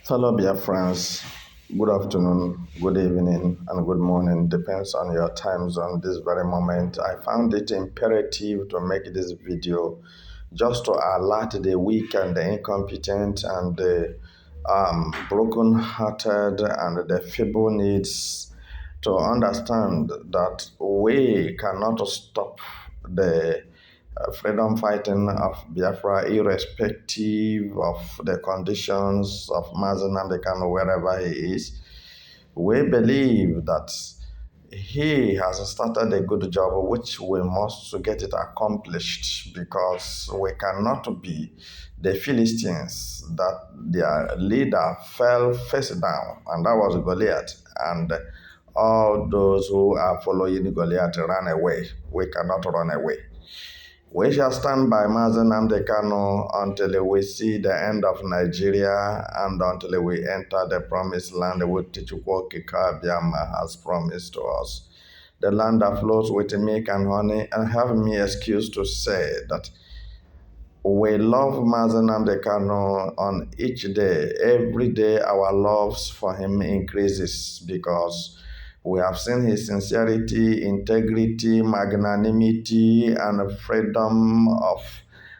Fellow Biafrans, good afternoon, good evening, and good morning. Depends on your time zone this very moment. I found it imperative to make this video just to alert the weak and the incompetent and the broken-hearted and the feeble needs to understand that we cannot stop the freedom fighting of Biafra, irrespective of the conditions of Mazi Nnamdi Kanu, wherever he is. We believe that he has started a good job, which we must get it accomplished because we cannot be the Philistines that their leader fell face down, and that was Goliath. And all those who are following Goliath ran away. We cannot run away. We shall stand by Mazi Nnamdi Kanu until we see the end of Nigeria and until we enter the promised land which Chukwu Abiyama has promised to us. The land that flows with milk and honey, and have me excuse to say that we love Mazi Nnamdi Kanu on each day. Every day our loves for him increases because we have seen his sincerity, integrity, magnanimity, and freedom of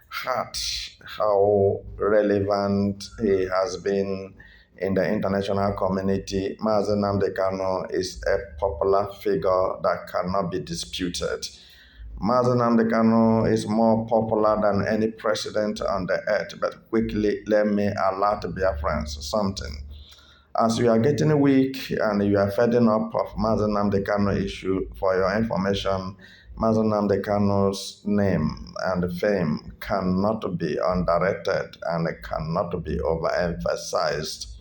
heart, how relevant he has been in the international community. Mazi Nnamdi Kanu is a popular figure that cannot be disputed. Mazi Nnamdi Kanu is more popular than any president on the earth, but quickly let me alert Biafrans something. As you are getting weak and you are feding up of Mazi Nnamdi Kanu issue, for your information, Mazi Nnamdi Kanu's name and fame cannot be underrated and cannot be overemphasized.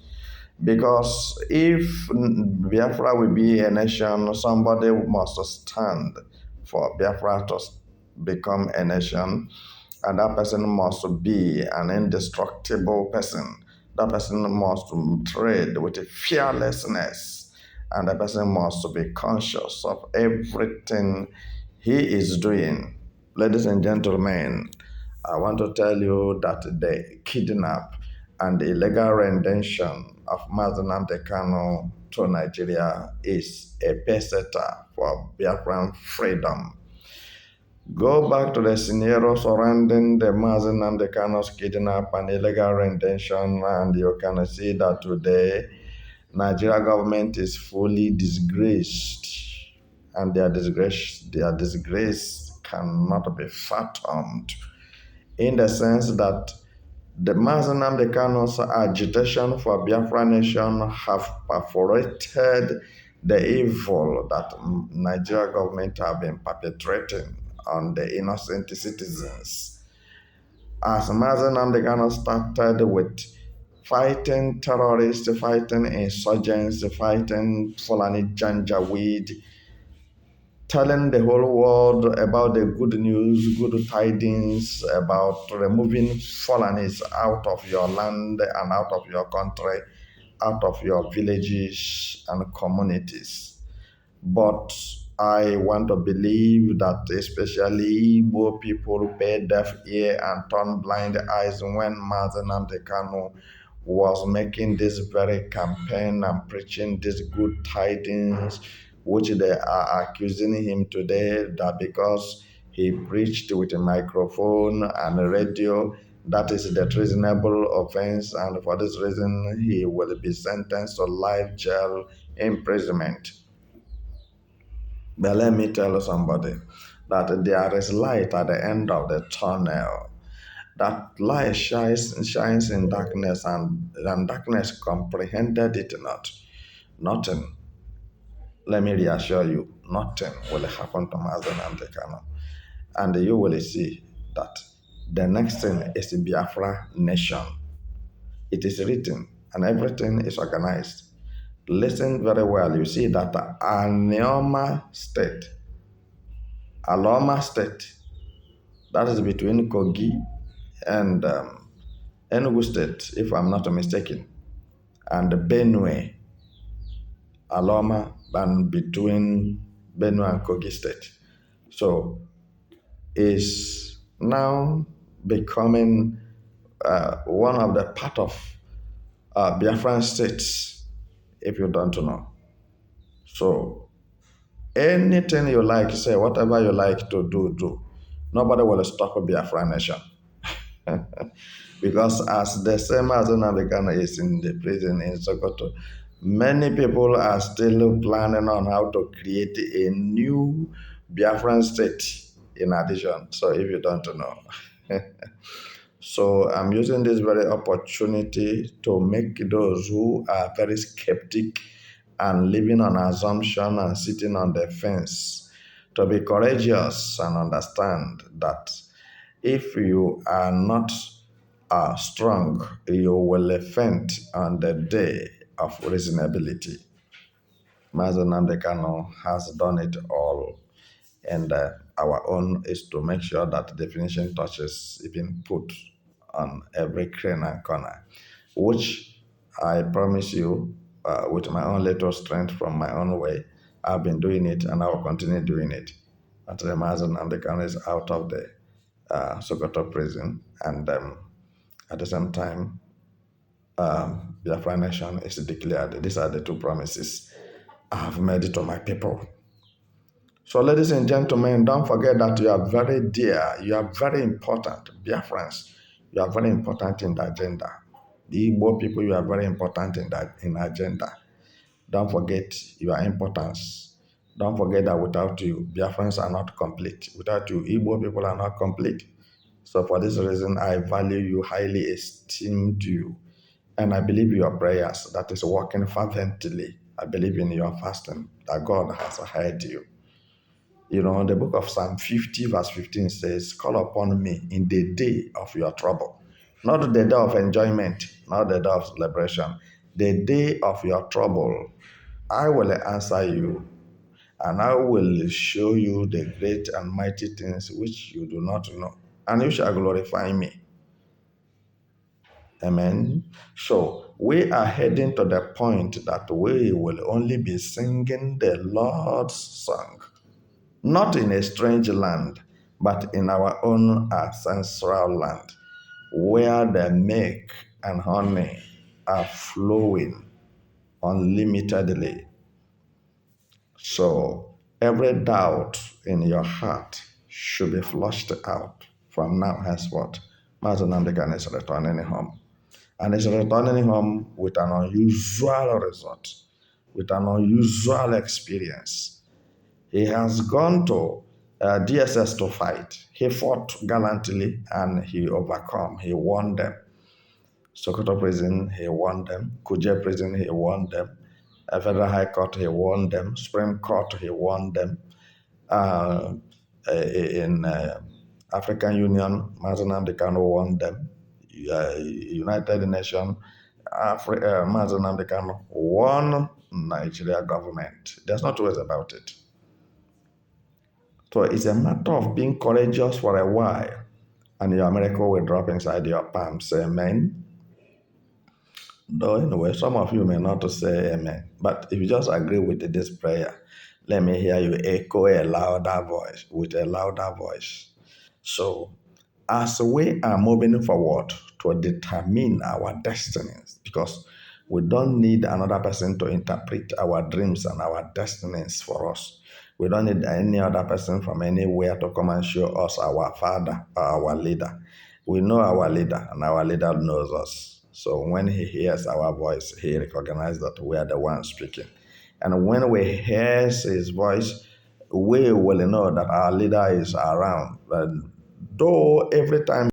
Because if Biafra will be a nation, somebody must stand for Biafra to become a nation, and that person must be an indestructible person. That person must trade with fearlessness, and the person must be conscious of everything he is doing. Ladies and gentlemen, I want to tell you that the kidnap and illegal rendition of Mazi Nnamdi Kanu to Nigeria is a pesetter for Biafran freedom. Go back to the scenario surrounding the Mazi Nnamdi Kanu's kidnap and illegal rendition, and you can see that today Nigeria government is fully disgraced, and their disgrace cannot be fathomed, in the sense that the Mazi Nnamdi Kanu's agitation for Biafra nation have perforated the evil that Nigeria government have been perpetrating on the innocent citizens. As Mazi Nnamdi Kanu started with fighting terrorists, fighting insurgents, fighting Fulani Janjaweed, telling the whole world about the good news, good tidings about removing Fulanis out of your land and out of your country, out of your villages and communities. But I want to believe that especially Igbo people pay deaf ear and turn blind eyes when Mazi Nnamdi Kanu was making this very campaign and preaching these good tidings, which they are accusing him today that because he preached with a microphone and a radio, that is the treasonable offense, and for this reason he will be sentenced to life jail imprisonment. But let me tell somebody that there is light at the end of the tunnel. That light shines in darkness, and darkness comprehended it not. Nothing, let me reassure you, nothing will happen to Mazi Nnamdi Kanu. And you will see that the next thing is the Biafra nation. It is written and everything is organized. Listen very well. You see that Aloma State, that is between Kogi and Enugu State, if I'm not mistaken, and Benue, Aloma, and between Benue and Kogi State. So, is now becoming one of the part of Biafran states, if you don't know. So anything you like, say whatever you like to do, do. Nobody will stop a Biafran nation. Because as the same as Nnamdi Kanu is in the prison in Sokoto, many people are still planning on how to create a new Biafran state in addition. So if you don't know. So I'm using this very opportunity to make those who are very skeptic and living on assumption and sitting on the fence to be courageous and understand that if you are not strong, you will faint on the day of reasonability. Mazi Nnamdi Kanu has done it all, and our own is to make sure that the finishing touches have been put on every crane and corner, which I promise you, with my own little strength from my own way, I've been doing it and I will continue doing it until Mazi Nnamdi Kanu is out of the Sokoto prison, and at the same time, Biafra nation is declared. These are the two promises I have made to my people. So, ladies and gentlemen, don't forget that you are very dear, you are very important. Biafrans, you are very important in the agenda. The Igbo people, you are very important in that in agenda. Don't forget your importance. Don't forget that without you, Biafrans are not complete. Without you, Igbo people are not complete. So for this reason, I value you, highly esteemed you, and I believe your prayers that is working fervently. I believe in your fasting, that God has heard you. You know, the book of Psalm 50, verse 15 says, call upon me in the day of your trouble. Not the day of enjoyment, not the day of celebration. The day of your trouble, I will answer you, and I will show you the great and mighty things which you do not know, and you shall glorify me. Amen. So we are heading to the point that we will only be singing the Lord's song, not in a strange land, but in our own ancestral land, where the milk and honey are flowing unlimitedly. So every doubt in your heart should be flushed out from now henceforth. Mazi Nnamdi Kanu is returning home. And is returning home with an unusual result, with an unusual experience. He has gone to DSS to fight. He fought gallantly and he overcome. He won them. Sokoto prison, he won them. Kuje prison, he won them. Federal High Court, he won them. Supreme Court, he won them. Uh, in African Union, Mazi Nnamdi Kanu won them. United Nations, Mazi Nnamdi Kanu won Nigeria government. There's no two ways about it. So it's a matter of being courageous for a while, and your miracle will drop inside your palms. Amen. Though anyway, some of you may not say amen, but if you just agree with this prayer, let me hear you echo a louder voice, with a louder voice. So, as we are moving forward to determine our destinies, because we don't need another person to interpret our dreams and our destinies for us. We don't need any other person from anywhere to come and show us our father or our leader. We know our leader, and our leader knows us. So when he hears our voice, he recognizes that we are the ones speaking. And when we hear his voice, we will know that our leader is around. But though every time